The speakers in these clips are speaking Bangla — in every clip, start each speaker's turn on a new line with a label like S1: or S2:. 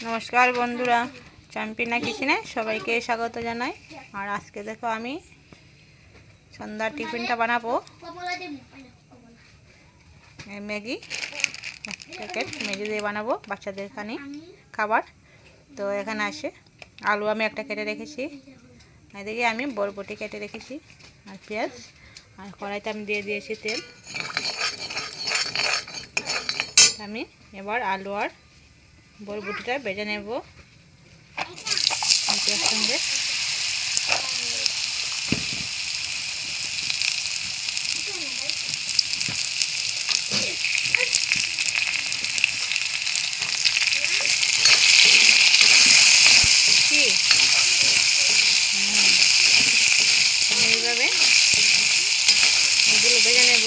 S1: নমস্কার বন্ধুরা, চ্যাম্পিয়না কিচেনে সবাইকে স্বাগত জানাই। আর আজকে দেখো আমি সন্ধ্যার টিফিনটা বানাবো। ম্যাগি প্যাকেট ম্যাগি দিয়ে বানাবো বাচ্চাদের খানি খাবার। তো এখানে আসে আলু আমি একটা কেটে রেখেছি, এদিকে আমি বরবটি কেটে রেখেছি আর পেঁয়াজ, আর কড়াইতে আমি দিয়ে দিয়েছি তেল। আমি এবার আলু আর বরবটিটা ভেজে নেব পেঁয়াজের সঙ্গে। এইভাবে এগুলো ভেজে নেব।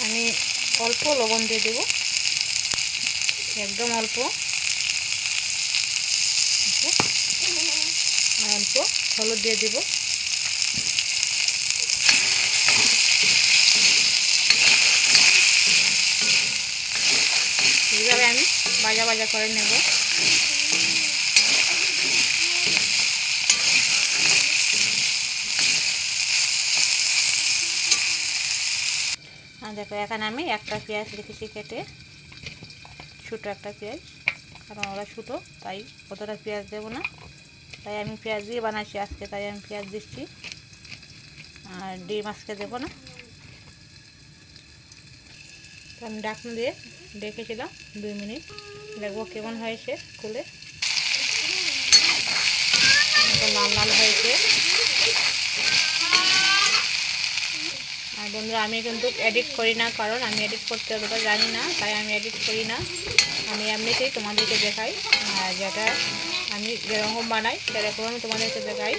S1: আমি অল্প লবণ দিয়ে দেব, একদম অল্প, আর অল্প হলুদ দিয়ে দেব। এইভাবে আমি ভাজা ভাজা করে নেব। আর দেখো এখানে আমি একটা পেঁয়াজ রেখেছি কেটে, ছোটো একটা পেঁয়াজ, কারণ ওরা ছোটো তাই অতটা পেঁয়াজ দেবো না, তাই আমি পেঁয়াজ দিয়ে বানাচ্ছি আজকে, তাই আমি পেঁয়াজ দিচ্ছি। আর ডিম আজকে দেবো না। তো আমি ঢাকনা দিয়ে রেখেছিলাম 2 মিনিট, দেখবো কেমন হয়েছে খুলে। লাল লাল হয়েছে। আর বন্ধুরা, আমি কিন্তু এডিট করি না, কারণ আমি এডিট করতে অতটা জানি না, তাই আমি এডিট করি না। আমি এমনিতেই তোমাদেরকে দেখাই, আর যেটা আমি যেরকম বানাই সেরকম আমি তোমাদেরকে দেখাই।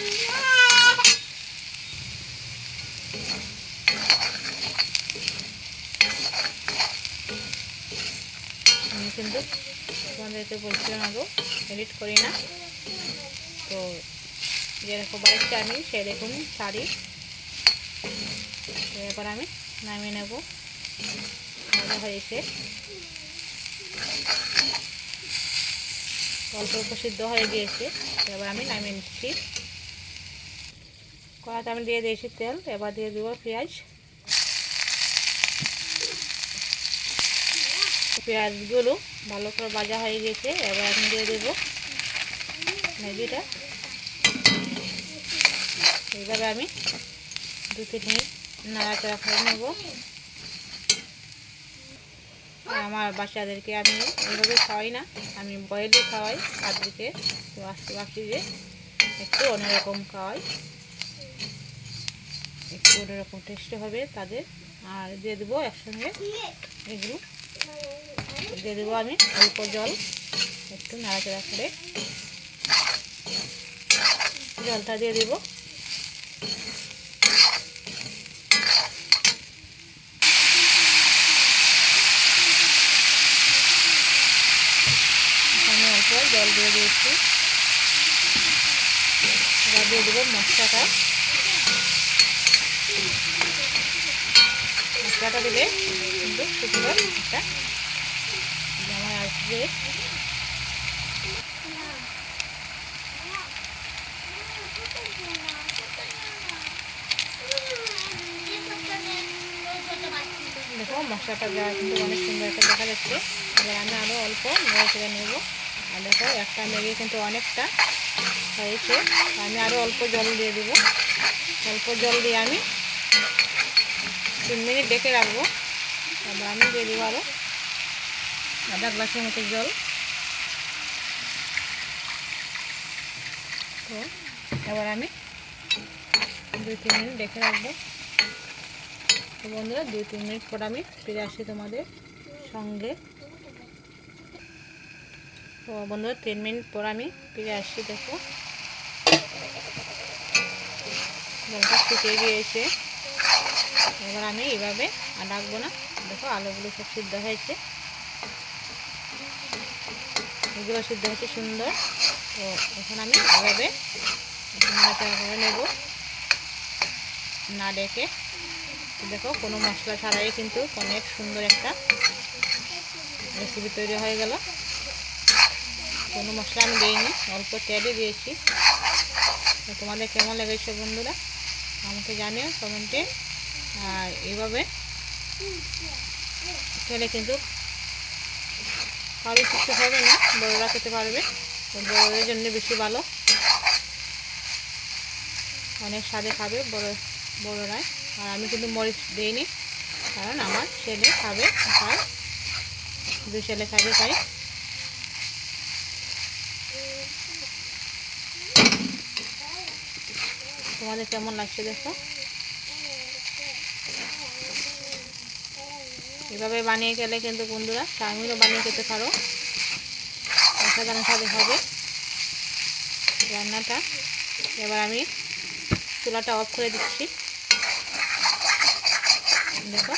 S1: আমি কিন্তু তোমাদেরকে বলছিলাম আগে এডিট করি না, তো যেরকম বাড়িতে আমি সেরকম ছাড়ি। তো এবার আমি নামিয়ে নেব। ভাজা হয়েছে, অল্প অল্প সিদ্ধ হয়ে গিয়েছে। এবার আমি নামিয়ে নিচ্ছি। কড়াতে আমি দিয়ে দিয়েছি তেল, এবার দিয়ে দেবো পেঁয়াজ। পেঁয়াজগুলো ভালো করে ভাজা হয়ে গেছে, এবার আমি দিয়ে দেবো ম্যাগিটা। এইভাবে আমি 2-3 মিনিট নাড়াচাড়া করে নেব। আমার বাচ্চাদেরকে আমি এইভাবে খাওয়াই না, আমি বয়েলই খাওয়াই তাদেরকে। তো আজকে ভাবছি যে একটু অন্যরকম খাওয়াই, একটু অন্যরকম টেস্টি হবে তাদের। আর দিয়ে দেবো একসঙ্গে এগুলো দিয়ে দেবো আমি অল্প জল, একটু নাড়াচাড়া করে জলটা দিয়ে দেবো। আমি অল্প জল দিয়ে দিয়েছি। এবার দিয়ে দেবো মশলাটা। মশলাটা দিলে কিন্তু সুন্দর একটা জামাই আসবে। দেখো মশলাটা দেওয়া কিন্তু অনেক সুন্দর একটা দেখা যাচ্ছে। এবার আমি আরও অল্প নেড়ে চেড়ে নেবো। আর দেখো একটা ম্যাগি কিন্তু অনেকটা হয়েছে, আমি আরও অল্প জল দিয়ে দেবো। অল্প জল দিয়ে আমি 3 মিনিট ডেকে রাখবো। এবার আমি দিয়ে দেবো আরও আধা গ্লাসের মতো জল। তো এবার আমি 2-3 মিনিট ডেকে রাখবো। তো বন্ধুরা, 2-3 মিনিট পর আমি ফিরে আসি তোমাদের সঙ্গে। তো বন্ধুরা, 3 মিনিট পর আমি ফিরে আসছি। দেখো জলটা শুকিয়ে গিয়েছে। এবার আমি এইভাবে আর ডাকবো না। দেখো আলুগুলো সব সিদ্ধ হয়েছে। এগুলো সিদ্ধ হচ্ছে সুন্দর। তো এখন আমি এভাবে নাড়াচাড়া করে নেব না ডেকে। দেখো কোনো মশলা ছাড়াই কিন্তু অনেক সুন্দর একটা রেসিপি তৈরি হয়ে গেল। কোনো মশলা আমি দিইনি, অল্প তেলই দিয়েছি। তো তোমাদের কেমন লেগেছে বন্ধুরা আমাকে জানিও কমেন্টে। আর এইভাবে খেলে কিন্তু কারো কিছু হবে না, বড়রা খেতে পারবে। তো বড়দের জন্য বেশি ভালো, অনেক স্বাদে খাবে বড়রাই। আর আমি কিন্তু মরিচ দিইনি, কারণ আমার ছেলে খাবে, আর 2 ছেলে খাবে, তাই। তোমাদের কেমন লাগছে দেখো। এভাবে বানিয়ে খেলে কিন্তু বন্ধুরা চাউমিনও বানিয়ে খেতে পারো, অসাধারণ স্বাদে হবে রান্নাটা। এবার আমি চুলাটা অফ করে দিচ্ছি। দেখো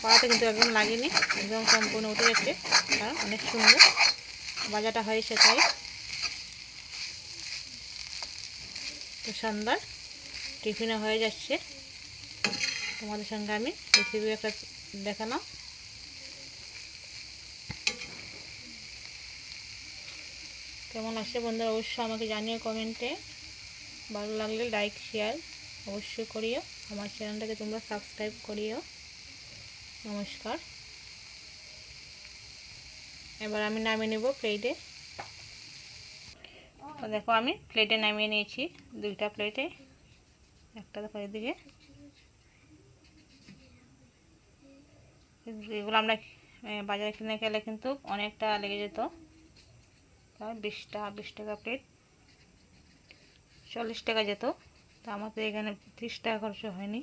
S1: কড়াতে কিন্তু একদম লাগেনি, একদম সম্পূর্ণ উঠে গেছে, কারণ অনেক সুন্দর ভাজাটা হয়েছে, তাই। তো সুন্দর টিফিনে হয়ে যাচ্ছে। তোমাদের সঙ্গে আমি রেসিপি একটা দেখালাম। কেমন আসছে বন্ধুরা অবশ্যই আমাকে জানিও কমেন্টে। ভালো লাগলে লাইক শেয়ার অবশ্যই করিও, আমার চ্যানেলটাকে তোমরা সাবস্ক্রাইব করিও। নমস্কার। এবার আমি নামিয়ে নেব প্লেটে। দেখো আমি প্লেটে নামিয়ে নিয়েছি, 2টা প্লেটে। একটা দেখো এদিকে, এগুলো আমরা বাজারে কিনে খেলে কিন্তু অনেকটা লেগে যেত। 20 টাকা প্লেট, 40 টাকা যেত। তা আমাদের এখানে 30 টাকা খরচ হয়নি।